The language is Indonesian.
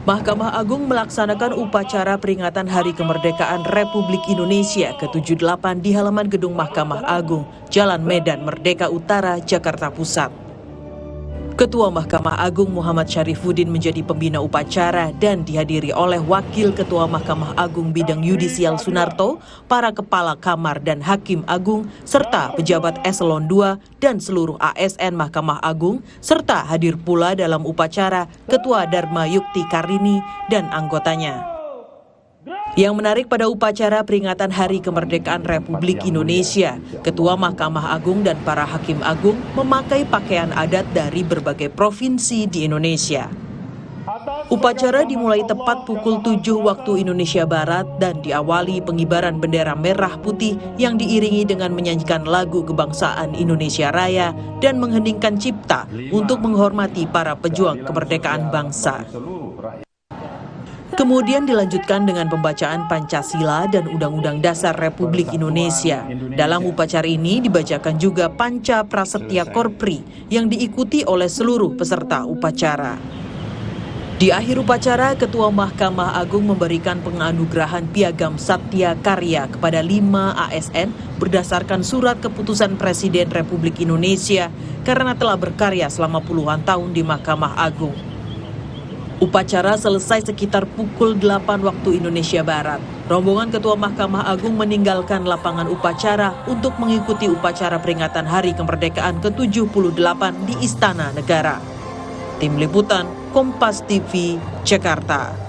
Mahkamah Agung melaksanakan upacara peringatan Hari Kemerdekaan Republik Indonesia ke-78 di halaman gedung Mahkamah Agung, Jalan Medan Merdeka Utara, Jakarta Pusat. Ketua Mahkamah Agung Muhammad Syarifuddin menjadi pembina upacara dan dihadiri oleh Wakil Ketua Mahkamah Agung Bidang Yudisial Sunarto, para Kepala Kamar dan Hakim Agung, serta pejabat Eselon II dan seluruh ASN Mahkamah Agung, serta hadir pula dalam upacara Ketua Dharma Yukti Karini dan anggotanya. Yang menarik pada upacara peringatan Hari Kemerdekaan Republik Indonesia, Ketua Mahkamah Agung dan para Hakim Agung memakai pakaian adat dari berbagai provinsi di Indonesia. Upacara dimulai tepat pukul 7 waktu Indonesia Barat dan diawali pengibaran bendera merah putih yang diiringi dengan menyanyikan lagu kebangsaan Indonesia Raya dan mengheningkan cipta untuk menghormati para pejuang kemerdekaan bangsa. Kemudian dilanjutkan dengan pembacaan Pancasila dan Undang-Undang Dasar Republik Indonesia. Dalam upacara ini dibacakan juga Panca Prasetya Korpri yang diikuti oleh seluruh peserta upacara. Di akhir upacara, Ketua Mahkamah Agung memberikan penganugerahan Piagam Satya Karya kepada 5 ASN berdasarkan surat keputusan Presiden Republik Indonesia karena telah berkarya selama puluhan tahun di Mahkamah Agung. Upacara selesai sekitar pukul 8 waktu Indonesia Barat. Rombongan Ketua Mahkamah Agung meninggalkan lapangan upacara untuk mengikuti upacara peringatan Hari Kemerdekaan ke-78 di Istana Negara. Tim Liputan Kompas TV, Jakarta.